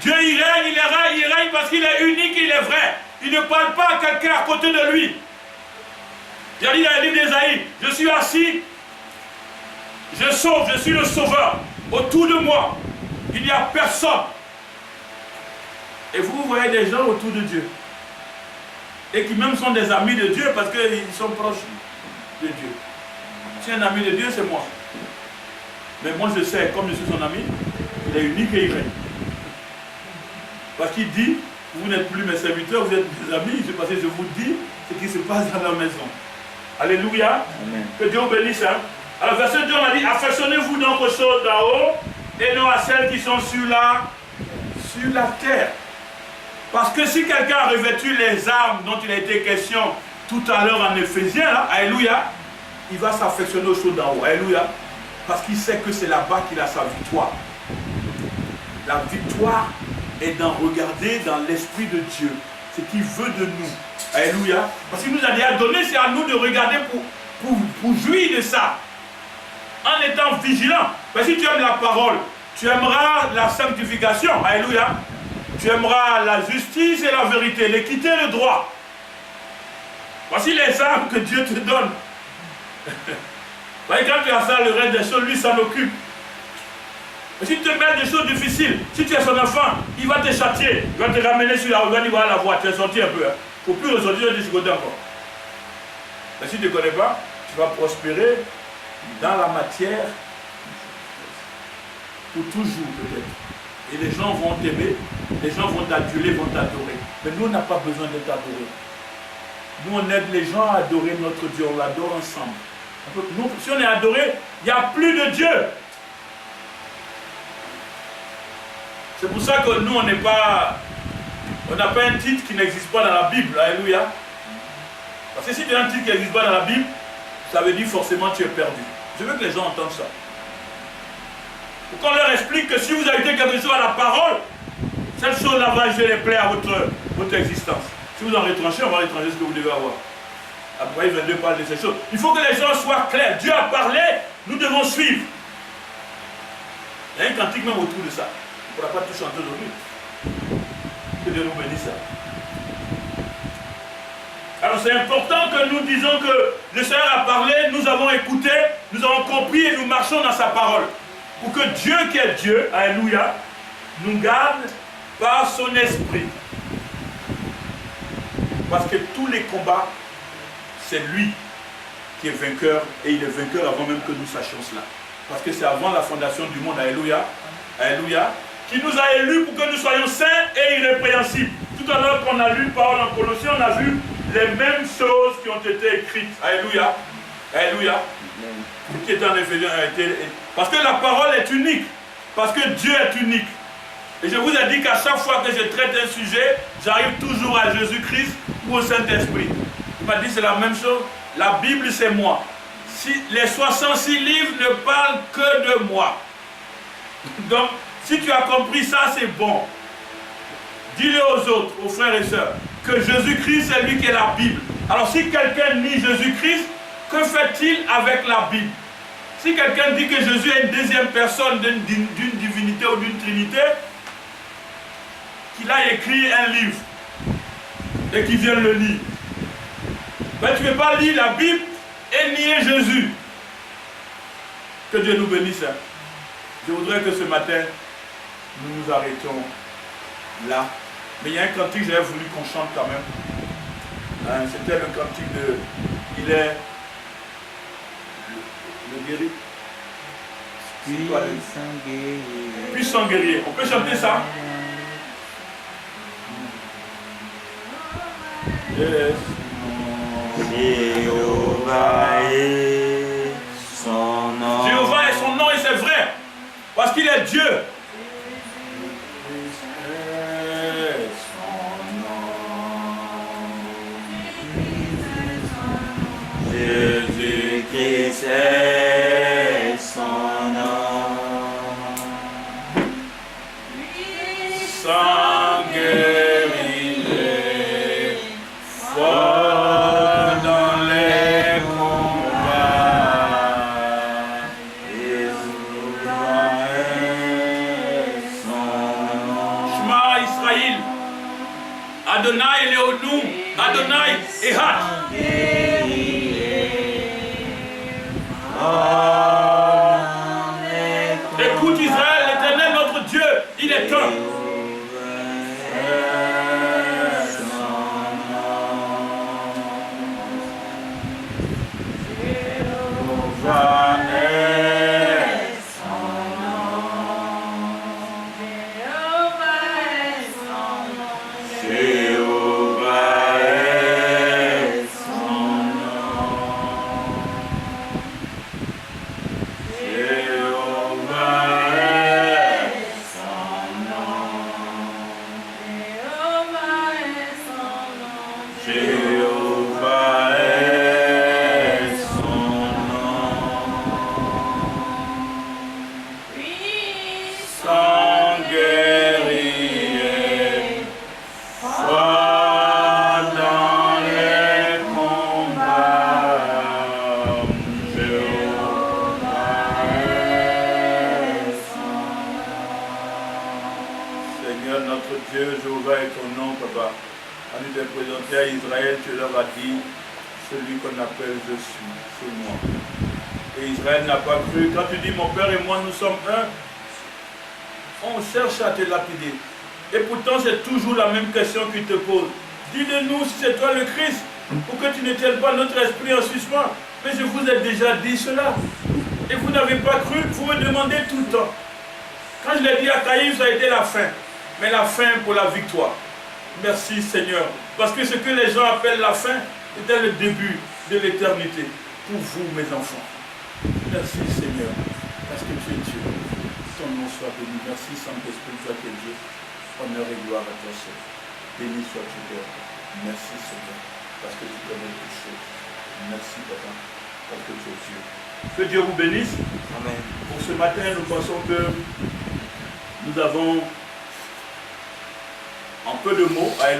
Dieu il règne parce qu'il est unique, il est vrai. Il ne parle pas à quelqu'un à côté de lui. Il a dit dans le livre d'Ésaïe, je suis assis, je sauve, je suis le sauveur. Autour de moi, il n'y a personne. Et vous voyez des gens autour de Dieu. Et qui même sont des amis de Dieu parce qu'ils sont proches de Dieu. Si un ami de Dieu, c'est moi. Mais moi je sais, comme je suis son ami, il est unique et il règne. Parce qu'il dit, vous n'êtes plus mes serviteurs, vous êtes mes amis, c'est parce que je vous dis ce qui se passe dans la maison. Alléluia. Amen. Que Dieu bénisse. Hein? Alors verset 2, on a dit, affectionnez-vous donc aux choses d'en haut et non à celles qui sont sur la terre. Parce que si quelqu'un a revêtu les armes dont il a été question tout à l'heure en Éphésiens, là, alléluia, il va s'affectionner aux choses d'en haut. Alléluia. Parce qu'il sait que c'est là-bas qu'il a sa victoire. La victoire est d'en regarder dans l'esprit de Dieu, ce qu'il veut de nous. Alléluia. Parce qu'il nous a déjà donné, c'est à nous de regarder pour jouir de ça. En étant vigilant. Mais si tu aimes la parole, tu aimeras la sanctification. Alléluia. Tu aimeras la justice et la vérité, l'équité et le droit. Voici les armes que Dieu te donne. Voyez, quand tu as ça, le reste des choses, lui s'en occupe. Mais si tu te mets des choses difficiles, si tu es son enfant, il va te châtier, il va te ramener sur la route, il va dire voilà la voie, tu es sorti un peu. Hein. Il ne faut plus ressortir de ce côté encore. Mais si tu ne connais pas, tu vas prospérer dans la matière pour toujours peut-être. Et les gens vont t'aimer, les gens vont t'aduler, vont t'adorer. Mais nous, on n'a pas besoin d'être adorés. Nous, on aide les gens à adorer notre Dieu, on l'adore ensemble. Nous, si on est adoré, il n'y a plus de Dieu. C'est pour ça que nous, on n'a pas un titre qui n'existe pas dans la Bible. Alléluia. Parce que si tu as un titre qui n'existe pas dans la Bible, ça veut dire forcément que tu es perdu. Je veux que les gens entendent ça. Pour qu'on leur explique que si vous ajoutez quelque chose à la parole, cette chose-là va jouer les plaies à votre existence. Si vous en retranchez, on va retrancher ce que vous devez avoir. Après, il 22 parle de ces choses. Il faut que les gens soient clairs. Dieu a parlé, nous devons suivre. Il y a un cantique même autour de ça. On ne pourra pas tout chanter aujourd'hui. Que Dieu nous bénisse. Alors c'est important que nous disons que le Seigneur a parlé, nous avons écouté, nous avons compris et nous marchons dans sa parole. Pour que Dieu qui est Dieu, alléluia, nous garde par son esprit. Parce que tous les combats, c'est lui qui est vainqueur et il est vainqueur avant même que nous sachions cela. Parce que c'est avant la fondation du monde, alléluia, alléluia, qui nous a élus pour que nous soyons saints et irrépréhensibles. Tout à l'heure qu'on a lu parole en Colossiens, on a vu les mêmes choses qui ont été écrites. Alléluia, alléluia. Qui est en Éphésiens a été... Parce que la parole est unique. Parce que Dieu est unique. Et je vous ai dit qu'à chaque fois que je traite un sujet, j'arrive toujours à Jésus-Christ ou au Saint-Esprit. Il m'a dit c'est la même chose. La Bible c'est moi. Si les 66 livres ne parlent que de moi. Donc, si tu as compris ça, c'est bon. Dis-le aux autres, aux frères et sœurs, que Jésus-Christ c'est lui qui est la Bible. Alors si quelqu'un nie Jésus-Christ, que fait-il avec la Bible? Si quelqu'un dit que Jésus est une deuxième personne d'une divinité ou d'une trinité, qu'il a écrit un livre et qu'il vienne le lire. Ben, tu ne peux pas lire la Bible et nier Jésus. Que Dieu nous bénisse. Je voudrais que ce matin, nous nous arrêtions là. Mais il y a un cantique que j'avais voulu qu'on chante quand même. C'était le cantique de... Il est... Le guéri. Puissant guerrier. Puissant guerrier. On peut chanter ça? Yes. Jéhovah est son nom. Jéhovah est son nom et c'est vrai. Parce qu'il est Dieu. Jésus-Christ est son nom. Sans guerrier, fort dans les combats. Jéhovah est son nom. Shema Israël. Adonai Léonou, Adonai Ehad. Écoute Israël, l'Éternel notre Dieu, il est un. À Israël, tu leur as dit, celui qu'on appelle je suis, c'est moi. Et Israël n'a pas cru. Quand tu dis mon Père et moi nous sommes un, on cherche à te lapider. Et pourtant c'est toujours la même question qu'il te pose. Dis-le-nous si c'est toi le Christ, pour que tu ne tiennes pas notre esprit en suspens. Mais je vous ai déjà dit cela. Et vous n'avez pas cru, vous me demandez tout le temps. Quand je l'ai dit à Caïn, ça a été la fin. Mais la fin pour la victoire. Merci Seigneur. Parce que ce que les gens appellent la fin était le début de l'éternité. Pour vous mes enfants. Merci Seigneur. Parce que tu es Dieu. Ton nom soit béni. Merci Saint-Esprit, toi qui es Dieu. Honneur et gloire à toi seul. Béni sois-tu Père. Merci Seigneur. Parce que tu connais toutes choses. Merci Papa. Parce que tu es Dieu. Que Dieu vous bénisse. Amen. Pour ce matin, nous pensons que nous avons en peu de mots à élouer.